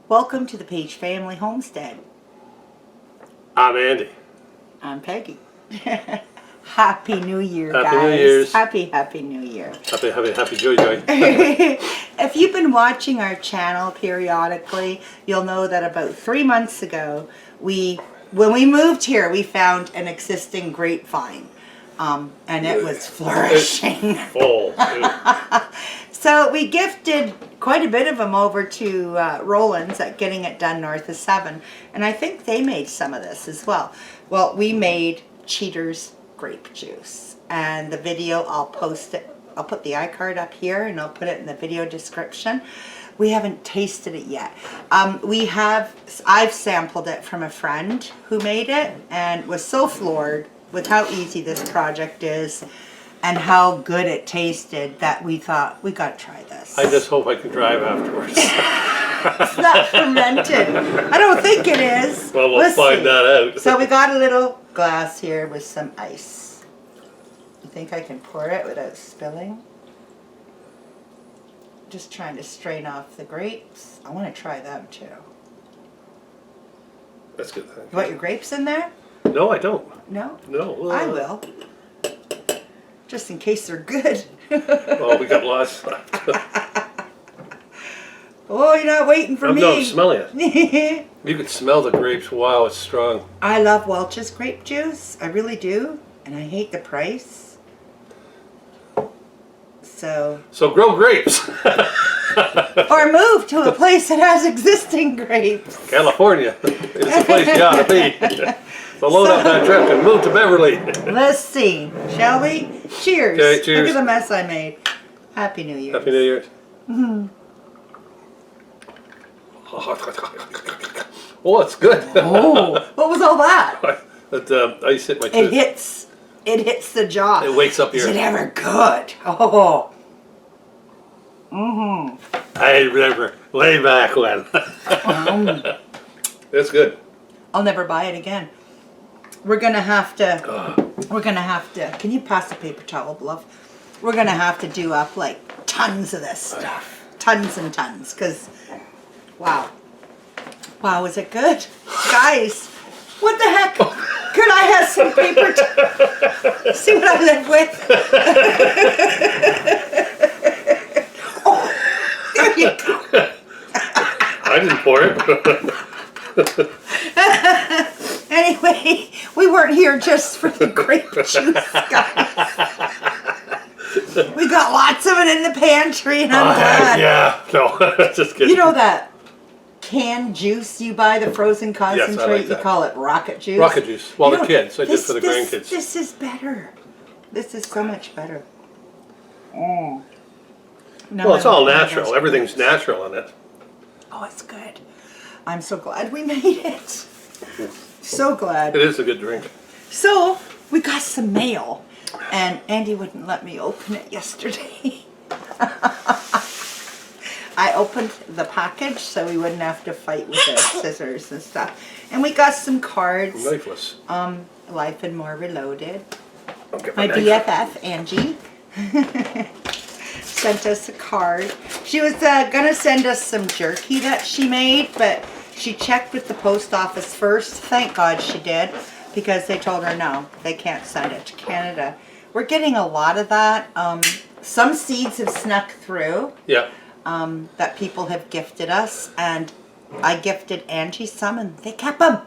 Welcome to the Paige family homestead. I'm Andy. I'm Peggy. Happy New Year, Happy guys. New Year's. Happy New Year. Happy joy. If you've been watching our channel periodically, you'll know that about 3 months ago, when we moved here, we found an existing grapevine. And it was flourishing. Full. So we gifted quite a bit of them over to Roland's at Getting It Done north of 7. And I think they made some of this as well. Well, we made Cheater's grape juice. And the video, I'll post it. I'll put the iCard up here and I'll put it in the video description. We haven't tasted it yet. I've sampled it from a friend who made it and was so floored with how easy this project is and how good it tasted that we thought, we gotta try this. I just hope I can drive afterwards. It's not fermented. I don't think it is. Well, we'll find that out. So we got a little glass here with some ice. You think I can pour it without spilling? Just trying to strain off the grapes. I want to try them too. That's good. You want your grapes in there? No, I don't. No? No. I will. Just in case they're good. Oh, we got lots left. Oh, you're not waiting for me. No, I'm smelling it. You can smell the grapes. Wow, it's strong. I love Welch's grape juice. I really do. And I hate the price. So grow grapes. Or move to a place that has existing grapes. California is the place you ought to be. So load up that truck and move to Beverly. Let's see, shall we? Cheers. Okay, cheers. Look at the mess I made. Happy New Year. Happy New Year. Oh, it's good. Oh, what was all that? Ice hit my tooth. It hits the jaw. It wakes up your... Is it ever good? Oh. I remember way back when. It's good. I'll never buy it again. We're gonna have to. Can you pass the paper towel, love? We're gonna have to do up like tons of this stuff, tons and tons. Cause, wow, is it good, guys? What the heck? Could I have some paper towel? See what I live with? Oh, there you go. I didn't pour it. Anyway, we weren't here just for the grape juice, guys. We got lots of it in the pantry, and I'm glad. Yeah, no, just kidding. You know that canned juice you buy, the frozen concentrate? Yes, I like that. You call it rocket juice? Rocket juice. Well, You the know, kids. I did for the grandkids. This is better. This is so much better. No, Well, it's all I don't want natural. those Everything's grapes. natural in it. Oh, it's good. I'm so glad we made it. So glad. It is a good drink. So, we got some mail, and Andy wouldn't let me open it yesterday. I opened the package so we wouldn't have to fight with the scissors and stuff. And we got some cards. Knifeless. Life and More Reloaded. Okay, My BFF, Angie, sent us a card. She was gonna send us some jerky that she made, but she checked with the post office first. Thank God she did, because they told her no, they can't send it to Canada. We're getting a lot of that. Some seeds have snuck through. Yeah. That people have gifted us, and I gifted Angie some, and they kept them.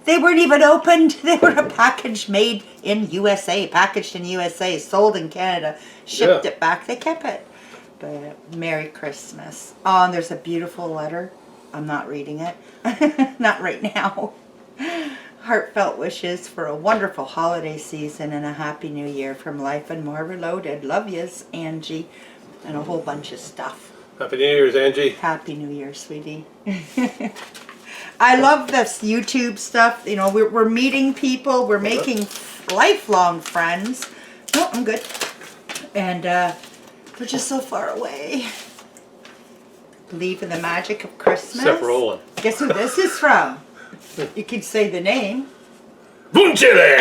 They weren't even opened. They were a package made in USA, packaged in USA, sold in Canada, shipped it back. They kept it. But Merry Christmas. Oh, and there's a beautiful letter. I'm not reading it. Not right now. Heartfelt wishes for a wonderful holiday season and a happy new year from Life and More Reloaded. Love yous, Angie. And a whole bunch of stuff. Happy New Year's, Angie. Happy New Year, sweetie. I love this YouTube stuff. You know, we're meeting people. We're making lifelong friends. No, I'm good. And we're just so far away. Believe in the magic of Christmas. Except Roland. Guess who this is from? You can say the name. Voon, Chile!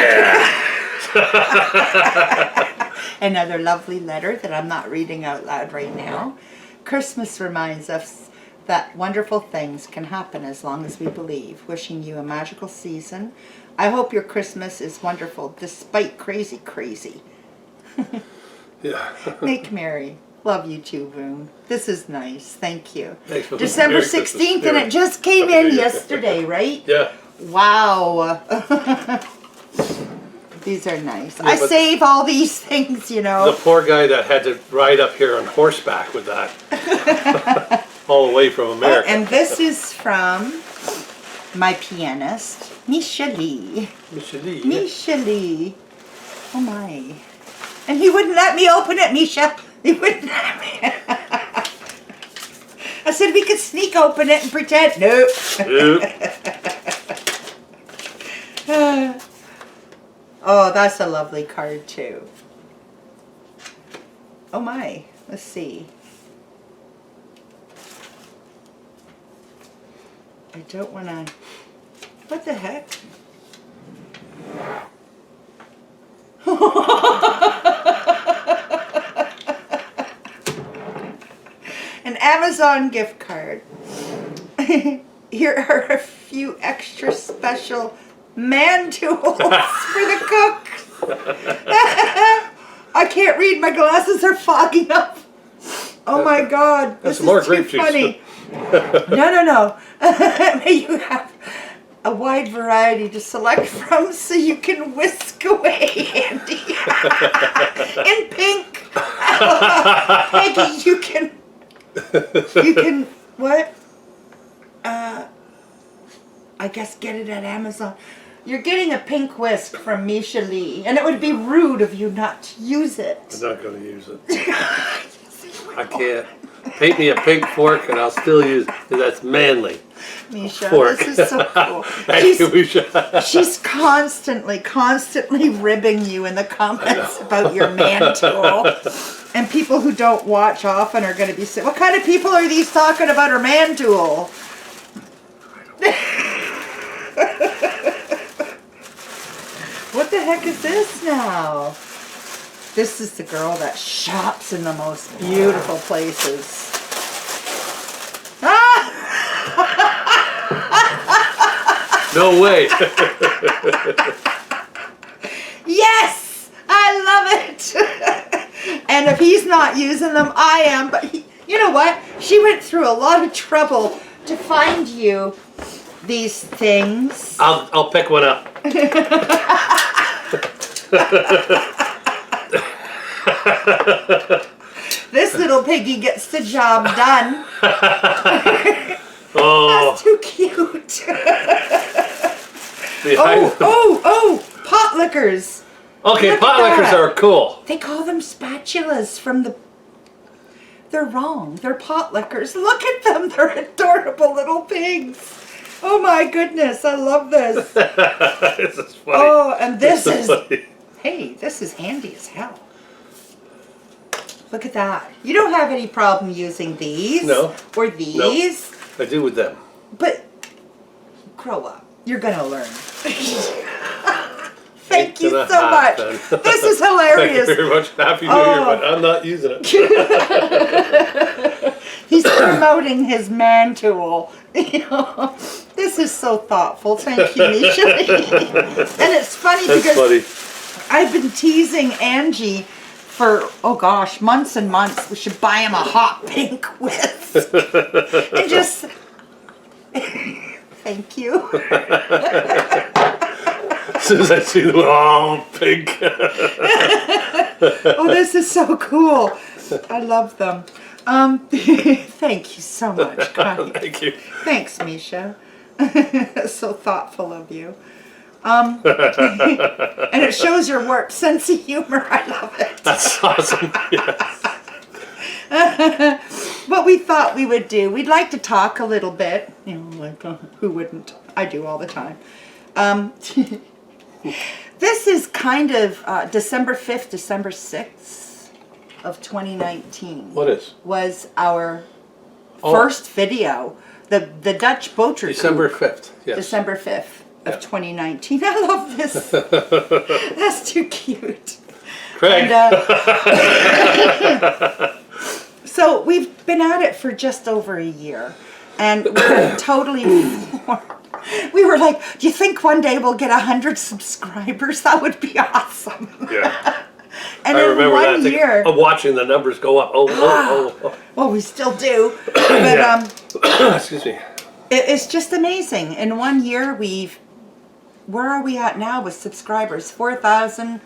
Another lovely letter that I'm not reading out loud right now. Christmas reminds us that wonderful things can happen as long as we believe. Wishing you a magical season. I hope your Christmas is wonderful despite crazy. Yeah. Make merry. Love you too, Voon. This is nice. Thank you. Thanks for December Merry Christmas. 16th, and it just came in yesterday, right? Yeah. Wow. These are nice. Yeah, I but save all these things, you know. the poor guy that had to ride up here on horseback with that. All the way from America. And this is from my pianist, Misha Lea. Misha Lea. Misha Lea. Oh my. And he wouldn't let me open it, Misha. He wouldn't let me. I said we could sneak open it and pretend. Nope. Nope. Oh, that's a lovely card too. Oh my. Let's see. I don't want to... What the heck? An Amazon gift card. Here are a few extra special man tools for the cook. I can't read. My glasses are fogging up. Oh my God. This is more too grape juice. funny. No. You have a wide variety to select from so you can whisk away, Andy. In pink. Peggy, you can, what? I guess get it at Amazon. You're getting a pink whisk from Misha Lea, and it would be rude of you not to use it. I'm not going to use it. I can't. Paint me a pink fork and I'll still use it. That's manly. Misha, Fork. this is so cool. Thank you, Misha. She's constantly ribbing you in the comments about your man tool. And people who don't watch often are going to be saying, what kind of people are these talking about her man tool? What the heck is this now? This is the girl that shops in the most beautiful places. Ah! No way. Yes! I love it! And if he's not using them, I am. But you know what? She went through a lot of trouble to find you these things. I'll pick one up. This little piggy gets the job done. Oh. That's too cute. Behind Oh, pot lickers. Okay, Look pot at lickers that. are cool. They call them spatulas from the... They're wrong. They're pot lickers. Look at them. They're adorable little pigs. Oh my goodness. I love this. This is funny. Oh, and this is is... funny. Hey, this is handy as hell. Look at that. You don't have any problem using these. No. Or these. I do with them. But grow up. You're going to learn. Thank you so much. This is hilarious. Thank you very much. Happy New Year, but I'm not using it. He's promoting his man tool. This is so thoughtful. Thank you, Misha. And it's funny because I've been teasing Angie for, oh gosh, months and months. We should buy him a hot pink whisk. And just, thank you. As soon as I see them, oh, pink. Oh, this is so cool. I love them. Thank you so much, Connie. Thank you. Thanks, Misha. So thoughtful of you. And it shows your warped sense of humor. I love it. That's awesome. Yes. what we thought we would do. We'd like to talk a little bit. You know, like, who wouldn't? I do all the time. This is kind of December 5th, December 6th of 2019. What is? Was our first video. The Dutch boat trip. December 5th, yes. December 5th of 2019. I love this. That's too cute. Craig. And, so we've been at it for just over a year. And we're totally floored. We were like, do you think one day we'll get 100 subscribers? That would be awesome. Yeah. And I in remember one that. year, Of watching the numbers go up. Oh. well, we still do. But Excuse me. it's just amazing. In 1 year, where are we at now with subscribers? 4,000?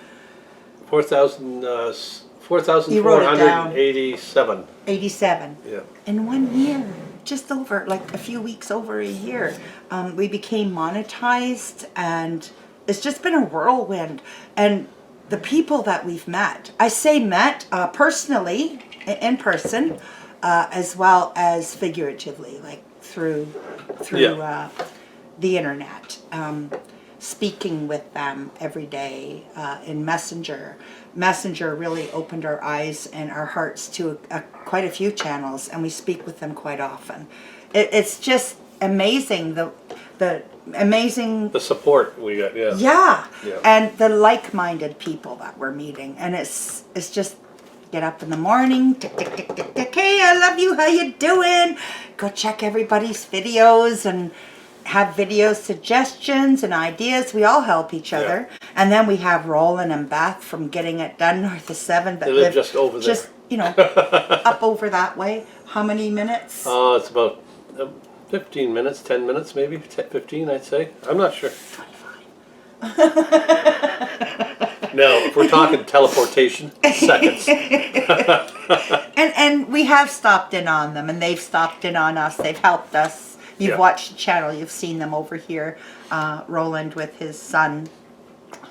4,487. 87. Yeah. In 1 year, just over, like a few weeks over a year, we became monetized, and it's just been a whirlwind. And the people that we've met, I say met personally, in person, as well as figuratively, like through the internet, speaking with them every day in Messenger. Messenger really opened our eyes and our hearts to quite a few channels, and we speak with them quite often. It's just amazing, the support we got, yeah. Yeah, and the like-minded people that we're meeting, and it's just get up in the morning, tick, tick, tick, tick, tick, hey, I love you, how you doing? Go check everybody's videos and have video suggestions and ideas. We all help each other. And then we have Roland and Beth from Getting It Done north of 7. But they live just over there. Just, up over that way. How many minutes? It's about 15 minutes, 10 minutes maybe, 15 I'd say. I'm not sure. 25. No, if we're talking teleportation, seconds. And we have stopped in on them, and they've stopped in on us. They've helped us. You've watched the channel. You've seen them over here. Roland with his son,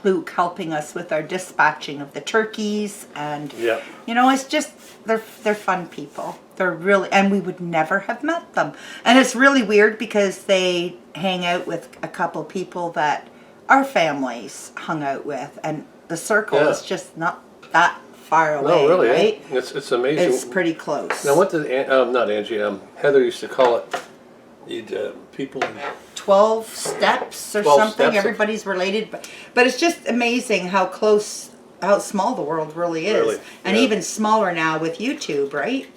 Luke, helping us with our dispatching of the turkeys. And, it's just, they're fun people. They're really, and we would never have met them. And it's really weird because they hang out with a couple people that our families hung out with. And the circle is just not that far away, no, really, right? It's amazing. It's pretty close. Now, what did, not Angie, Heather used to call it? You'd, people... 12 steps or 12 something. steps. Everybody's related. But it's just amazing how small the world really is. Really, and even smaller now with YouTube, right?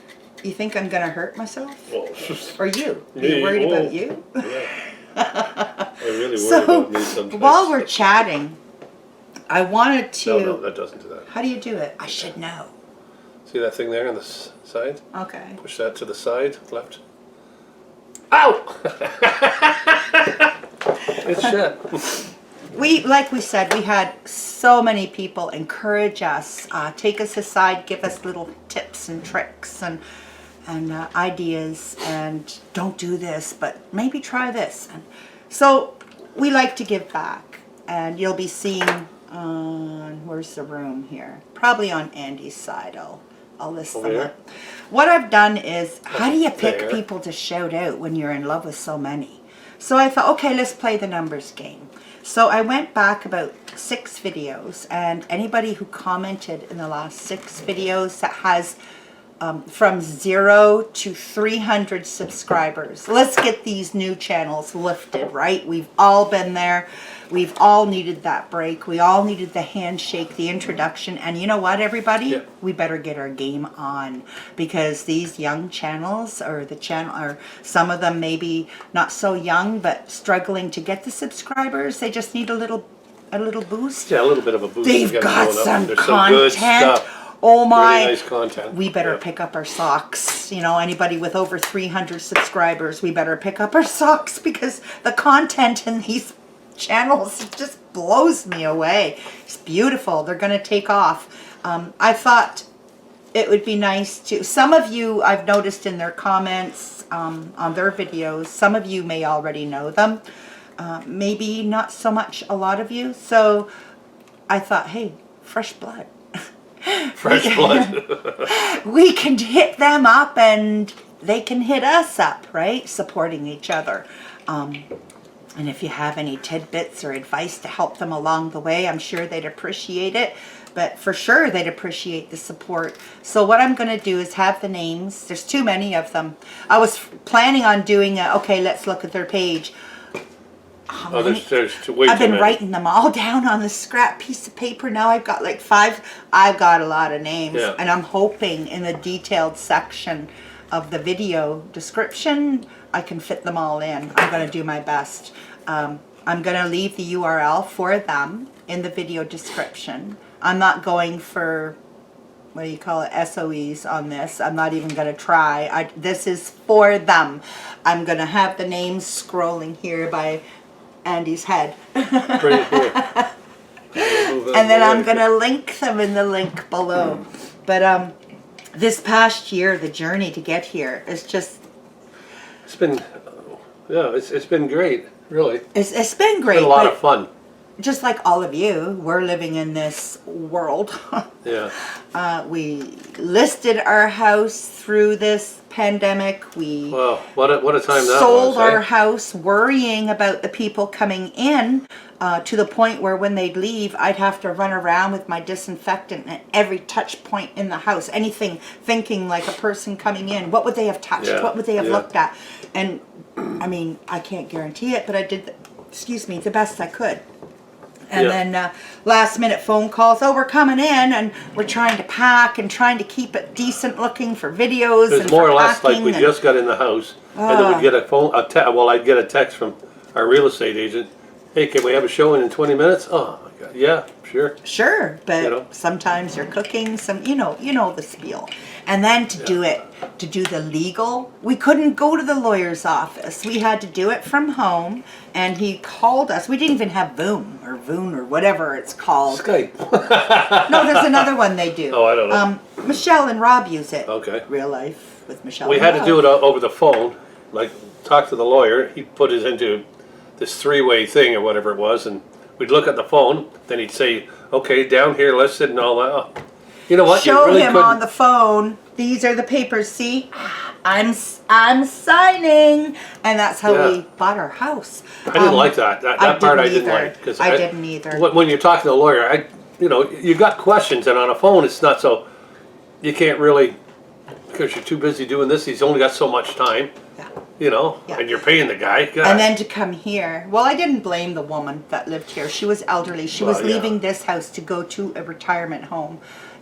You think I'm going to hurt myself? Well, or you? Are you worried about you? Yeah. I really worry about me sometimes. While we're chatting, I wanted to... No, that doesn't do that. How do you do it? I should know. See that thing there on the side? Okay. Push that to the side, left. Ow! It's shit. Like we said, we had so many people encourage us, take us aside, give us little tips and tricks and ideas, and don't do this, but maybe try this. And so we like to give back, and you'll be seeing on, where's the room here? Probably on Andy's side. I'll list them up. What I've done is, how do you pick people to shout out when you're in love with so many? So I thought, okay, let's play the numbers game. So I went back about 6 videos, and anybody who commented in the last 6 videos that has from 0 to 300 subscribers. Let's get these new channels lifted, right? We've all been there. We've all needed that break. We all needed the handshake, the introduction. And you know what, everybody? We better get our game on, because these young channels, or some of them maybe not so young, but struggling to get the subscribers. They just need a little boost. Yeah, a little bit of a boost. They've got some There's content. Some good stuff. Oh my. Really nice content. We better pick up our socks. Anybody with over 300 subscribers, we better pick up our socks, because the content in these channels just blows me away. It's beautiful. They're going to take off. I thought it would be nice to, some of you I've noticed in their comments on their videos, some of you may already know them, maybe not so much a lot of you. So I thought, hey, fresh blood. Fresh blood. we can hit them up and they can hit us up, right? Supporting each other. And if you have any tidbits or advice to help them along the way, I'm sure they'd appreciate it. But for sure, they'd appreciate the support. So what I'm going to do is have the names. There's too many of them. I was planning on doing okay, let's look at their page. There's way I've too been many. writing them all down on the scrap piece of paper. Now I've got like 5. I've got a lot of names. Yeah. And I'm hoping in the detailed section of the video description, I can fit them all in. I'm going to do my best. I'm going to leave the URL for them in the video description. I'm not going for, what do you call it, SOEs on this. I'm not even going to try. This is for them. I'm going to have the names scrolling here by Andy's head. Right here. And then I'm going to link them in the link below. But this past year, the journey to get here is just... It's been, yeah, it's been great, really. It's been great. It's been a lot of fun. Just like all of you, we're living in this world. Yeah. We listed our house through this pandemic. We Well, what a time that sold was, our eh? house worrying about the people coming in to the point where when they'd leave, I'd have to run around with my disinfectant at every touch point in the house. Anything, thinking like a person coming in, what would they have touched? Yeah, What would they have yeah. looked at? And I mean, I can't guarantee it, but I did, the best I could. And Yeah. then last minute phone calls, oh, we're coming in and we're trying to pack and trying to keep it decent looking for videos. It was and more for or less like packing we and- just got in the house, and then we'd get I'd get a text from our real estate agent. Hey, can we have a showing in 20 minutes? Oh my God, yeah, sure. Sure, but You know? sometimes you're cooking, you know the spiel. And then to do the legal, we couldn't go to the lawyer's office. We had to do it from home, and he called us. We didn't even have Voon or whatever it's called. Skype. No, there's another one they do. Oh, I don't know. Michelle and Rob use it. Okay. Real life with Michelle. We and had to Rob. do it over the phone, like talk to the lawyer. He put us into this 3-way thing or whatever it was, and we'd look at the phone. Then he'd say, "Okay, down here, listed and all that." Oh. You know what? Show you really him couldn't. on the phone. These are the papers. See, I'm signing, and that's how Yeah. we bought our house. I didn't like that. That part I didn't either. like because I didn't either. When you're talking to a lawyer, you got questions, and on a phone, it's not so. You can't really, because you're too busy doing this. He's only got so much time. Yeah. Yeah. And you're paying the guy. God. And then to come here, well, I didn't blame the woman that lived here. She was elderly. She was Well, yeah. leaving this house to go to a retirement home,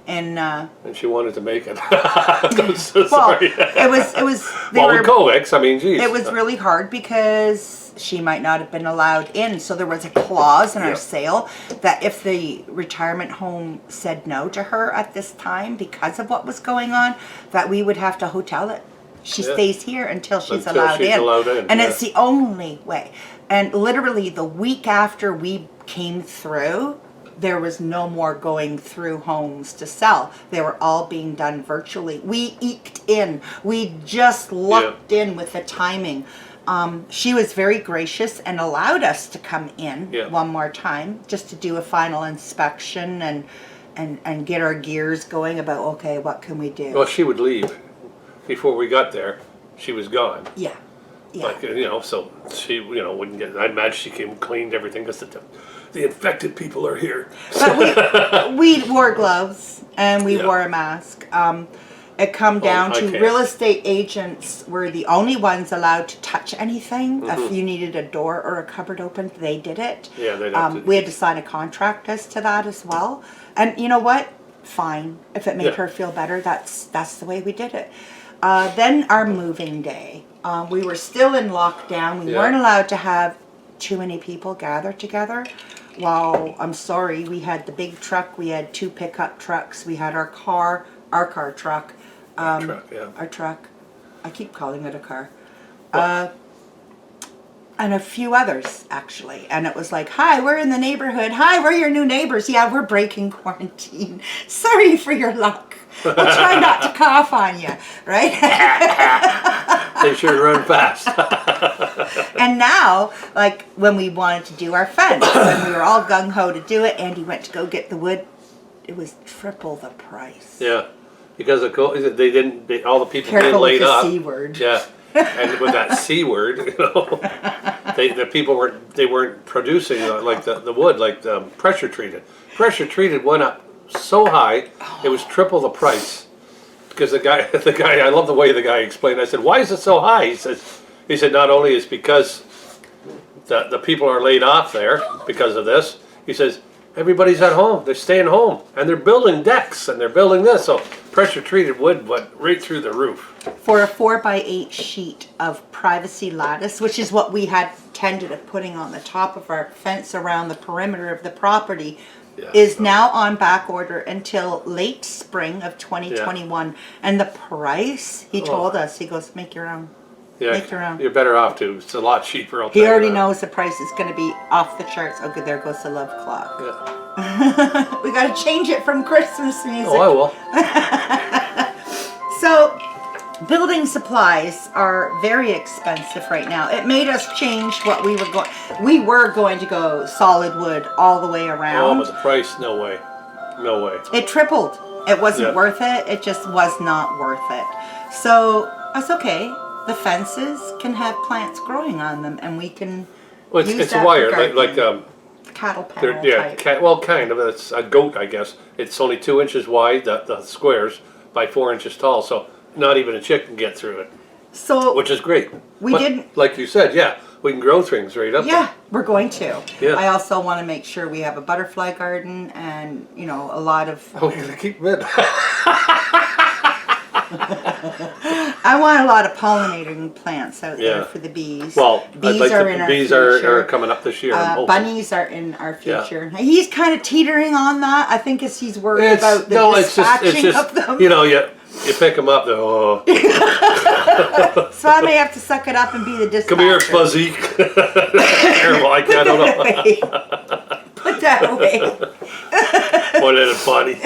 and and she wanted to make it. I'm so well, sorry. it was. They Well, were, with co-ex, I mean, geez. It was really hard because she might not have been allowed in. So there was a clause in Yeah. our sale that if the retirement home said no to her at this time because of what was going on, that we would have to hotel it. She Yeah. stays here until she's Until allowed she's in. allowed in, And yeah. it's the only way. And literally the week after we came through, there was no more going through homes to sell. They were all being done virtually. We eked in. We just lucked in with the timing. She was very gracious and allowed us to come in Yeah. one more time just to do a final inspection and get our gears going about, okay, what can we do? Well, she would leave before we got there. She was gone. Yeah. Yeah. Like, so she, wouldn't get. I imagine she came and cleaned everything because the infected people are here. But we wore gloves and we Yeah. wore a mask. It come down I to can't. real estate agents were the only ones allowed to touch anything. Mm-hmm. If you needed a door or a cupboard opened, they did it. Yeah, they'd have to- We had to sign a contract as to that as well. And you know what? Fine. If it made Yeah. her feel better, that's the way we did it. Then our moving day. We were still in lockdown. We Yeah. weren't allowed to have too many people gather together. Well, I'm sorry, we had the big truck, we had 2 pickup trucks, we had our car truck. Truck, yeah. Our truck. I keep calling it a car. Well- And a few others, actually. And it was like, hi, we're in the neighborhood. Hi, we're your new neighbors. Yeah, we're breaking quarantine. Sorry for your luck. We'll try not to cough on you, right? They sure run fast. And now, like when we wanted to do our fence, when we were all gung-ho to do it, Andy went to go get the wood it was triple the price. Yeah, because they didn't. All the people Careful being laid with the off. C word. Yeah, and with that C word, the people weren't producing like the wood, like pressure treated. Pressure treated went up so high, it was triple the price. Because the guy, I love the way the guy explained. I said, "Why is it so high?" He said, "Not only is because the people are laid off there because of this." He says, "Everybody's at home. They're staying home, and they're building decks, and they're building this. So pressure treated wood went right through the roof." For a 4x8 sheet of privacy lattice, which is what we had tended of putting on the top of our fence around the perimeter of the property, is now on back order until late spring of 2021. And the price, he told us, he goes, "Make your own." Yeah, Make your own. you're better off too. It's a lot cheaper. I'll He tell you already that. knows the price is going to be off the charts. Okay, there goes the love clock. Yeah. We got to change it from Christmas music. Oh, I will. So, building supplies are very expensive right now. It made us change what we were going. We were going to go solid wood all the way Oh, around. but the price, no way. No way. It tripled. It wasn't Yeah. worth it. It just was not worth it. So, that's okay. The fences can have plants growing on them, and we can Well, use it's that wire, for like gardening. Cattle panel type. well, kind of. It's a goat, I guess. It's only 2 inches wide, the squares, by 4 inches tall, so not even a chick can get through it, So, which is great. We But didn't- like you said, yeah, we can grow things right up yeah, we're going to. Yeah. I also want to make sure we have a butterfly garden and, you know, a lot of... there. We're gonna keep them in. I want a lot of pollinating plants out Yeah. there for the bees. Well, bees I'd like are in our bees future. are coming up this year. I'm hoping. Bunnies are in our Yeah. future. He's kind of teetering on that. I think as he's worried It's, about the no, it's dispatching just, of them. you know, you pick them up, they're, oh, So I may have to suck it up and be the dispatcher. come here, fuzzy. Terrible, I don't know. Put that away. One-headed bunny.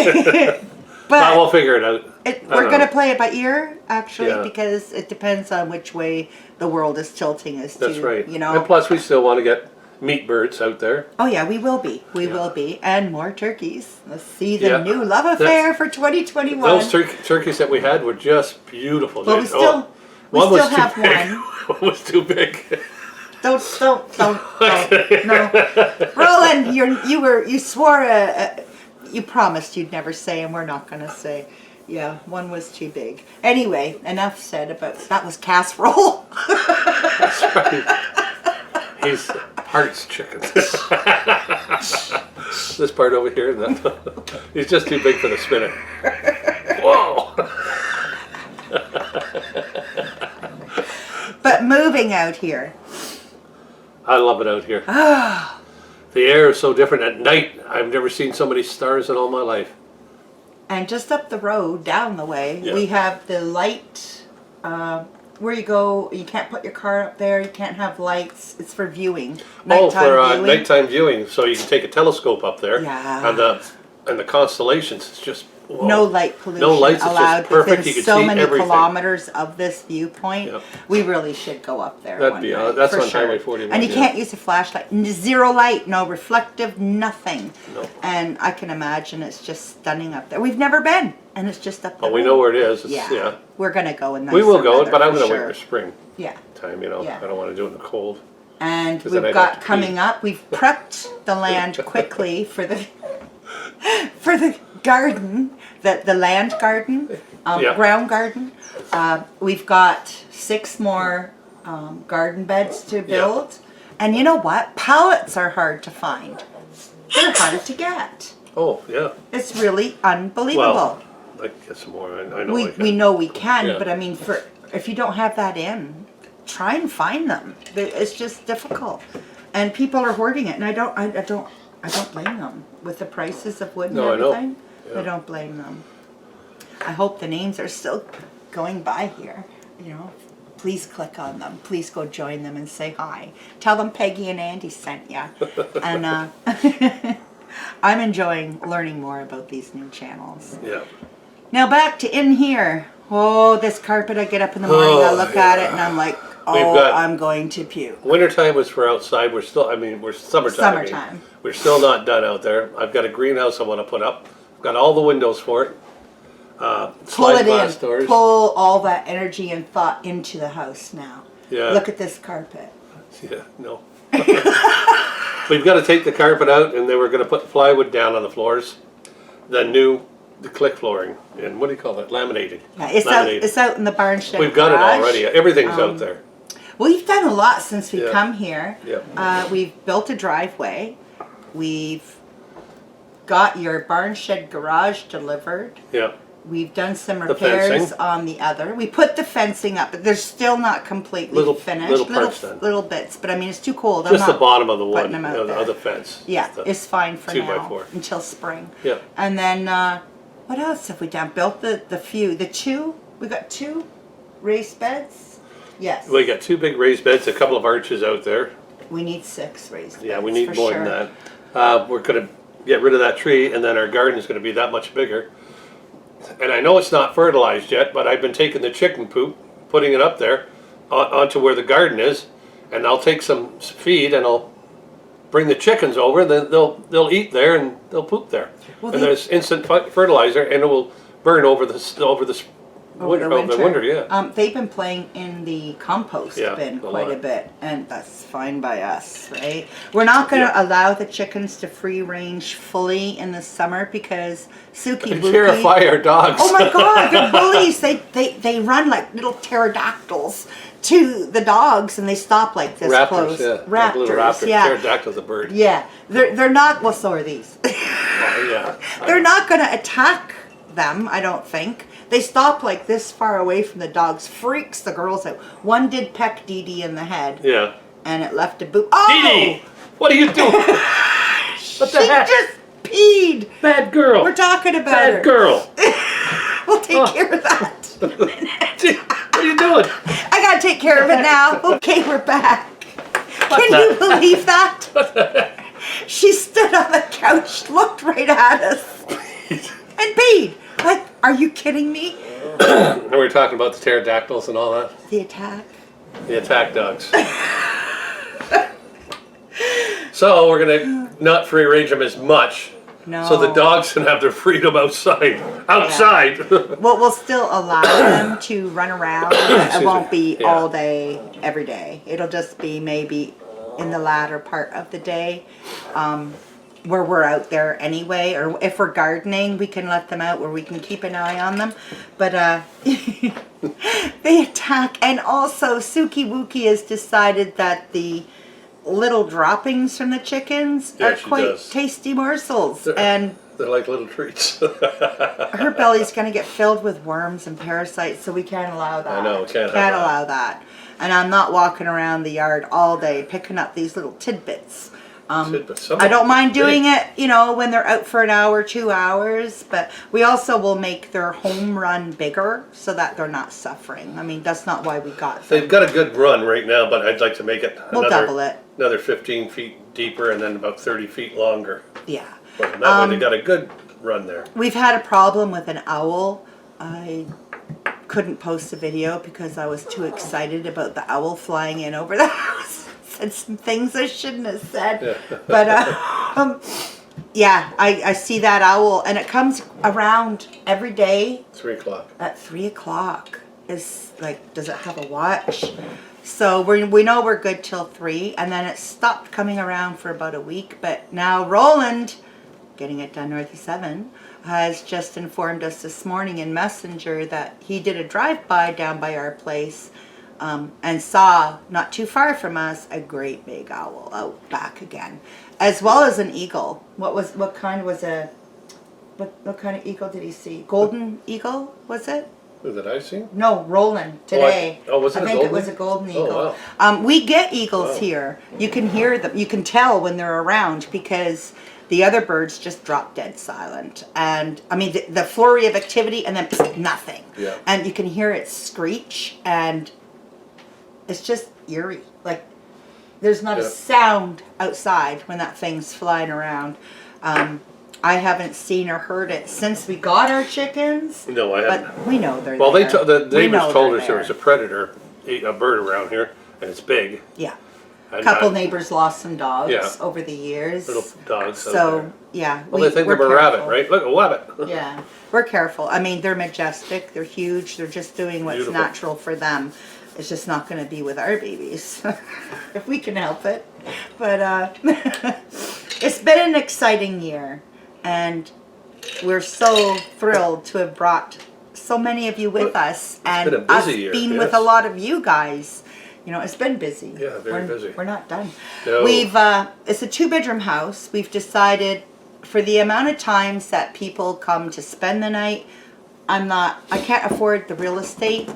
But We'll figure it out. we're going to play it by ear, actually, Yeah. because it depends on which way the world is tilting us That's to, right. you know. And plus, we still want to get meat birds out there. Oh yeah, we will be. We Yeah. will be. And more turkeys. Let's see the Yeah. new love affair for 2021. Those turkeys that we had were just beautiful. Well, we still, we still have one. One was too big. Don't, no. Roland, you swore you promised you'd never say, and we're not going to say. Yeah, one was too big. Anyway, enough said about, that was casserole. That's right. He's heart's chicken. This part over here, he's just too big for the spinner. Whoa! But moving out here. I love it out here. The air is so different at night. I've never seen so many stars in all my life. And just up the road, down the way, Yeah. we have the light, where you go, you can't put your car up there, you can't have lights, it's for viewing. Nighttime viewing. Nighttime viewing, so you can take a telescope up there. Yeah. And the constellations, it's just, whoa. No light pollution No lights, it's just allowed perfect, within you can so see many everything. kilometers of this viewpoint. Yep. We really should go up there That'd one be- night, that's for on sure. Highway 41, And you yeah. can't use a flashlight. Zero light, no reflective, nothing. No. And I can imagine it's just stunning up there. We've never been, and it's just up there. But we know where it is. It's, Yeah. We're going to go in nicer We will go, weather but I'm for going to sure. wait for spring Yeah. time, you know. Yeah. I don't want to do it in the cold. And 'Cause then we've I'd have got to coming pee. up, we've prepped the land quickly for the garden, the land garden, Yeah. ground garden. We've got 6 more garden beds to build. And you know what? Pallets are hard to find. They're hard to get. Oh, yeah. It's really unbelievable. Well, I get some more. I know I can. We know we can, Yeah. but I mean, if you don't have that in, try and find them. It's just difficult, and people are hoarding it, and I don't blame them with the prices of wood and No, I know. everything. Yeah. I don't blame them. I hope the names are still going by here. You know, please click on them. Please go join them and say hi. Tell them Peggy and Andy sent ya. And I'm enjoying learning more about these new channels. Yeah. Now back to in here. Oh, this carpet, I get up in the morning, I look at it, and I'm like, I'm going to puke. Wintertime was for outside. We're still, we're summertime. Summertime. We're still not done out there. I've got a greenhouse I want to put up. Got all the windows for it. Pull Slide it glass in. doors. Pull all that energy and thought into the house now. Yeah. Look at this carpet. Yeah, no. We've got to take the carpet out, and then we're going to put plywood down on the floors. The click flooring, and what do you call that? Laminating. Yeah, it's out in the barn shed. We've got garage. it already. Everything's out there. We've done a lot since we Yeah. come here. Yeah. We've built a driveway. We've got your barn shed garage delivered. Yeah. We've done some The repairs fencing. on the other. We put the fencing up, but they're still not completely finished. Little parts done. Little bits, but I mean it's too cold. Just I'm the not bottom of the wood putting them out of there. the fence. Yeah, The it's fine for 2x4. until spring. Yeah. And then what else have we done? Built the two. We got 2 raised beds. Yes. We got 2 big raised beds, a couple of arches out there. We need 6 raised beds. Yeah, we need for more sure. than that. We're going to get rid of that tree, and then our garden is going to be that much bigger. And I know it's not fertilized yet, but I've been taking the chicken poop, putting it up there onto where the garden is, and I'll take some feed and I'll bring the chickens over, and then they'll eat there and they'll poop there. Well, and there's instant fertilizer, and it will burn over the winter. Yeah. They've been playing in the compost bin a quite lot. a bit, and that's fine by us, right? We're not going to allow the chickens to free range fully in the summer because Suki Buki Terrify our dogs. Oh my God, they're bullies. They run like little pterodactyls to the dogs, and they stop like this Raptors, close. yeah. Raptors, Like little raptor. yeah. Pterodactyl's a bird. Yeah, they're not. Well, so are these. Oh, yeah. They're not going to attack them, I don't think. They stop like this far away from the dogs. Freaks the girls out. One did peck Dee Dee in the head. Yeah. And it left a boot. Oh! Dee Dee! What are you doing? What the heck? She just peed. Bad girl. We're talking about Bad her. girl. We'll take care of that in a minute. What are you doing? I gotta take care of it now. Okay, we're back. Can you believe that? She stood on the couch, looked right at us, and peed. Like, are you kidding me? And we were talking about the pterodactyls and all that. The attack. The attack dogs. So we're gonna not free range them as much. No. So the dogs can have their freedom outside. Outside. Well, we'll still allow them to run around. It Excuse won't me. be Yeah. all day, every day. It'll just be maybe in the latter part of the day, where we're out there anyway. Or if we're gardening, we can let them out where we can keep an eye on them. But they attack. And also, Suki Wookie has decided that the little droppings from the chickens Yeah, are she quite does. tasty morsels. And They're like little treats. her belly's going to get filled with worms and parasites, so we can't allow that. I know, we can't have that. allow that. And I'm not walking around the yard all day picking up these little tidbits. Tidbits. I don't mind doing it, you know, when they're out for an hour, 2 hours, but we also will make their home run bigger so that they're not suffering. I mean, that's not why we got them. They've got a good run right now, but I'd like to make it We'll double it. another 15 feet deeper and then about 30 feet longer. Yeah. But that way they got a good run there. We've had a problem with an owl. I couldn't post a video because I was too excited about the owl flying in over the house. Said some things I shouldn't have said. Yeah. But yeah, I see that owl, and it comes around every day 3 o'clock. at 3 o'clock. Is like, does it have a watch? So we know we're good till 3, and then it stopped coming around for about a week. But now Roland, getting it done North of 7, has just informed us this morning in Messenger that he did a drive-by down by our place and saw, not too far from us, a great big owl out back again, as well as an eagle. What kind of eagle did he see? Golden eagle, was it? Who did I see? No, Roland today. was it I a think golden? it was a golden Oh, eagle. wow. We get eagles Wow. here. You can hear them. You can tell when they're around because the other birds just drop dead silent. And I mean, the flurry of activity and then nothing. Yeah. And you can hear it screech, and it's just eerie. Like, there's not a Yeah. sound outside when that thing's flying around. I haven't seen or heard it since we got our chickens. No, I haven't. But we know they're Well, there. the We neighbors know told they're us there was a there. predator, a bird around here, and it's big. Yeah. And couple neighbors lost some dogs Yeah. over the years. little dogs out So there. yeah, Well, they think we're of a rabbit, careful. right? Look, a rabbit. Yeah, we're careful. I mean, they're majestic. They're huge. They're just doing what's Beautiful. natural for them. It's just not going to be with our babies, if we can help it. But it's been an exciting year, and we're so thrilled to have brought so many of you with us, and been a busy us year, being with yes. a lot of you guys. You know, it's been busy. Yeah, very busy. We're not done. No. We've it's a 2-bedroom house. We've decided for the amount of times that people come to spend the night, I can't afford the real estate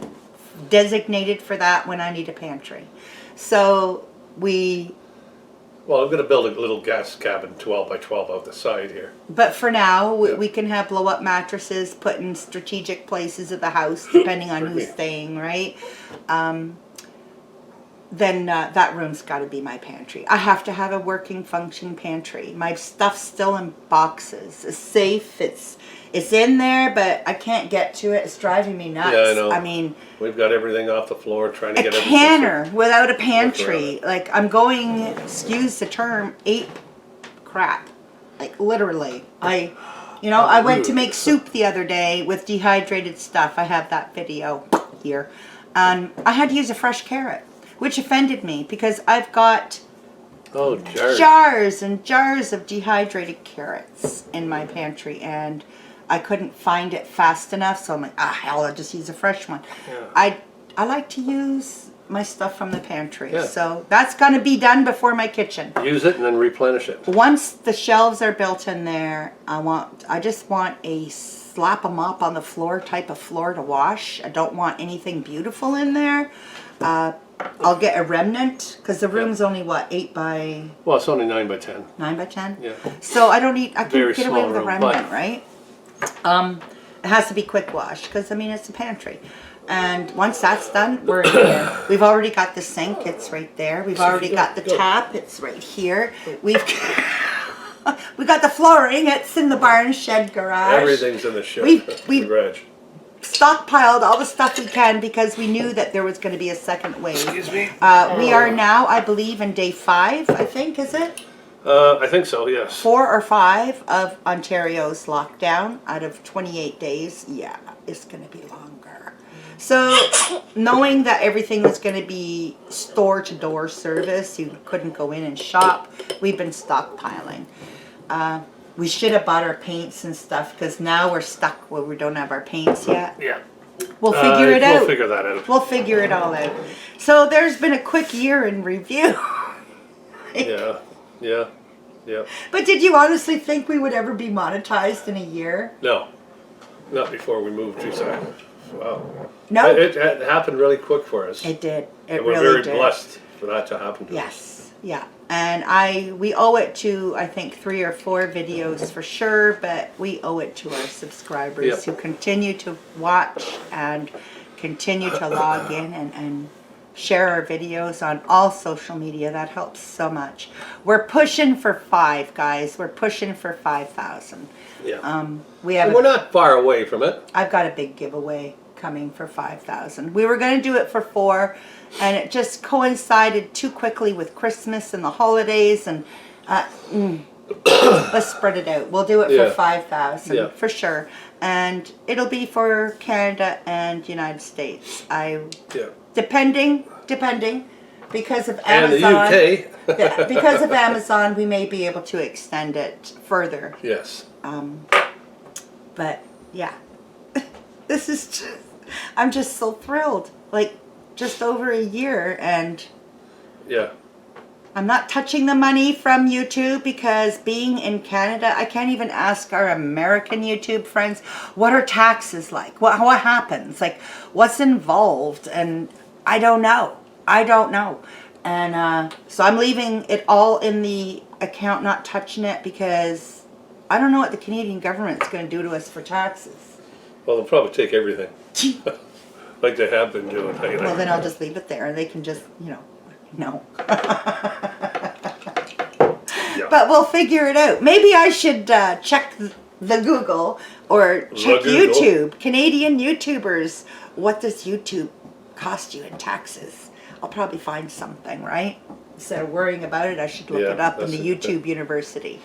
designated for that when I need a pantry. So Well, I'm going to build a little gas cabin 12 by 12 out the side here. but for now, Yeah. we can have blow-up mattresses put in strategic places of the house, depending on Pardon who's me. staying, right? Then that room's got to be my pantry. I have to have a working, function pantry. My stuff's still in boxes. It's safe. It's in there, but I can't get to it. It's driving me nuts. Yeah, I know. I mean, We've got everything off the floor, trying to a get everything. canner without a around pantry. Like, I'm going, excuse the term, ape crap. Like, literally. I went to make soup the other day with dehydrated stuff. I have that video here. I had to use a fresh carrot, which offended me because I've got Oh, jars. jars and jars of dehydrated carrots in my pantry, and I couldn't find it fast enough, so I'm like, hell, I'll just use a fresh one. Yeah. I like to use my stuff from the pantry, Yeah. so that's going to be done before my kitchen. Use it and then replenish it. Once the shelves are built in there, I just want a slap a mop on the floor type of floor to wash. I don't want anything beautiful in there. I'll get a remnant because the room's only what, 8 by Well, it's only 9 by 10. 9 by 10. Yeah. So I don't need. I can Very get away small with a room, remnant, but- right? It has to be quick wash because I mean it's a pantry. And once that's done, we're in there. We've already got the sink; it's right there. We've already got the tap; it's right here. We got the flooring; it's in the barn shed garage. Everything's in the shed. We've garage. stockpiled all the stuff we can because we knew that there was going to be a second wave. Excuse me. We are now, I believe, in day 5. I think is it. I think so, yes. 4 or 5 of Ontario's lockdown out of 28 days. Yeah, it's going to be longer. So knowing that everything was going to be store-to-door service, you couldn't go in and shop, we've been stockpiling. We should have bought our paints and stuff because now we're stuck where we don't have our paints yet. Yeah. We'll figure it out. We'll figure that out. We'll figure it all out. So there's been a quick year in review. Yeah. Yeah. Yeah. But did you honestly think we would ever be monetized in a year? No. Not before we moved to Sac. Wow. No. It happened really quick for us. It did. It and we're really very did. blessed for that to happen to us. Yes. Yeah. And we owe it to, I think, 3 or 4 videos for sure, but we owe it to our subscribers Yep. who continue to watch and continue to log in and share our videos on all social media. That helps so much. We're pushing for 5, guys. We're pushing for 5,000. Yeah. We have And we're not far away from it. I've got a big giveaway coming for 5,000. We were going to do it for 4, and it just coincided too quickly with Christmas and the holidays, and let's spread it out. We'll do it Yeah. for 5,000 Yeah. for sure, and it'll be for Canada and United States. Yeah. Depending, because of And the Amazon. UK. Yeah, because of Amazon, we may be able to extend it further. Yes. But yeah, this is just, I'm just so thrilled. Like, just over a year, and Yeah. I'm not touching the money from YouTube because being in Canada, I can't even ask our American YouTube friends, what are taxes like? What happens? Like, what's involved? And I don't know. And so I'm leaving it all in the account, not touching it, because I don't know what the Canadian government's going to do to us for taxes. Well, they'll probably take everything. Like they have been doing. Well, then I'll just leave it there, and they can just, no. Yeah. But we'll figure it out. Maybe I should check the Google or check Google. YouTube. Canadian YouTubers, what does YouTube cost you in taxes? I'll probably find something, right? instead of worrying about it, I should look Yeah, it up in that's the a good YouTube University.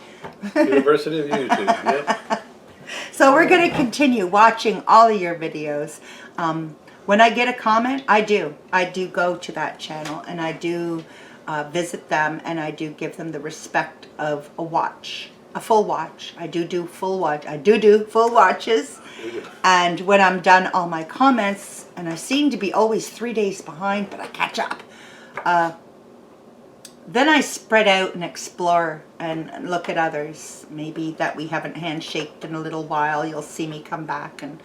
University of YouTube. Yep. So we're going to continue watching all of your videos. When I get a comment, I do go to that channel, and I do visit them, and I do give them the respect of a full watch. I do full watch. I do full watches. And when I'm done all my comments, and I seem to be always 3 days behind, but I catch up. Then I spread out and explore and look at others. Maybe that we haven't handshaked in a little while. You'll see me come back and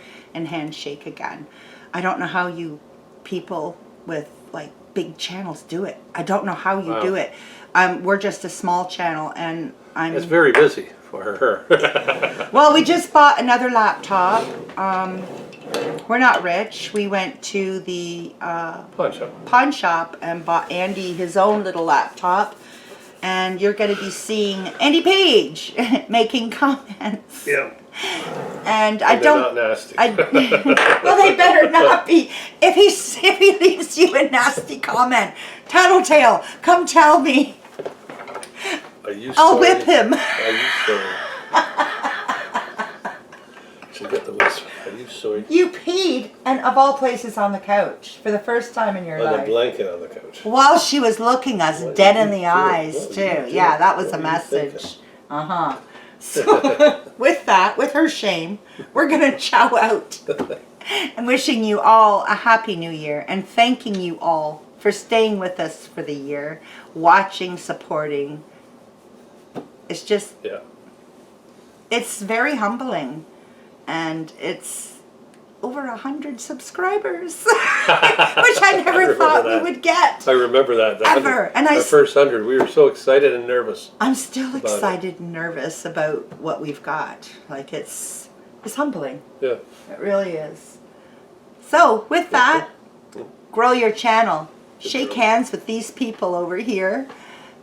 handshake again. I don't know how you people with like big channels do it. I don't know how you do it. We're just a small channel, and It's very busy for her. Well, we just bought another laptop. We're not rich. We went to the pawn shop and bought Andy his own little laptop. And you're going to be seeing Andy Paige making comments. Yeah. And I don't. They're not nasty. Well, they better not be. If he leaves you a nasty comment, Tattletale, come tell me. Are you sorry? I'll whip him. Are you sorry? Should get the whistle. Are you sorry? You peed, and of all places, on the couch for the first time in your On life. the blanket on the couch. While she was looking us What dead are in you the doing? eyes, What are too. you doing? Yeah, that was What a are you message. So, with that, with her shame, we're going to chow out. And wishing you all a happy new year, and thanking you all for staying with us for the year, watching, supporting. It's just, Yeah. it's very humbling. And it's over 100 subscribers, which I never thought we would get. I remember that. Ever. And our first 100, we were so excited and nervous. I'm still excited and nervous about what we've got. Like, it's humbling. Yeah. It really is. So, with that, grow your channel. Shake hands with these people over here.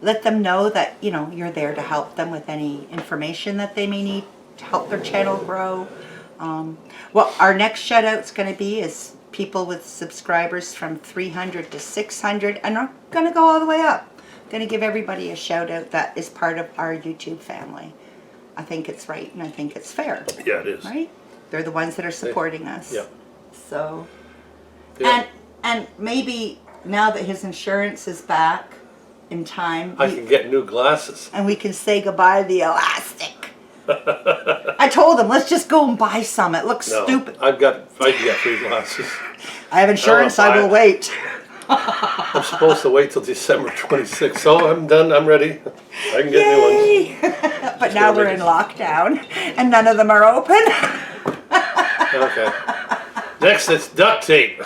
Let them know that, you know, you're there to help them with any information that they may need to help their channel grow. What our next shout out's going to be is people with subscribers from 300 to 600, and we're going to go all the way up. Going to give everybody a shout out that is part of our YouTube family. I think it's right, and I think it's fair. Yeah, it is. Right? They're the ones that are supporting us. Yeah. So, Yeah. and maybe now that his insurance is back in time, I can get new glasses. and we can say goodbye to the elastic. I told him, let's just go and buy some. It looks stupid. I can get free glasses. I have insurance, I will wait. I'm supposed to wait till December 26th. So I'm done, I'm ready. I can get new ones. Yay! But now we're in lockdown, and none of them are open. Okay. Next, it's duct tape.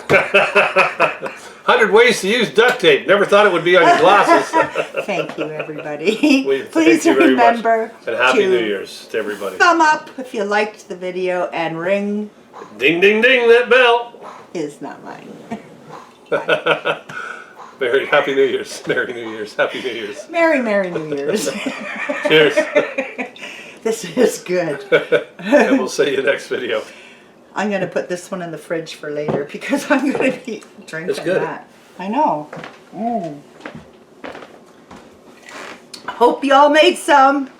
100 ways to use duct tape. Never thought it would be on your glasses. Thank you, everybody. Thank Please you very much. remember And Happy to New Year's to everybody. thumb up if you liked the video, and ring Ding, ding, ding, that bell. is not mine. Very Happy New Year's. Merry New Year's. Happy New Year's. Merry, Merry New Year's. Cheers. This is good. And we'll see you next video. I'm going to put this one in the fridge for later because I'm going to be drinking It's good. that. I know. Hope y'all made some.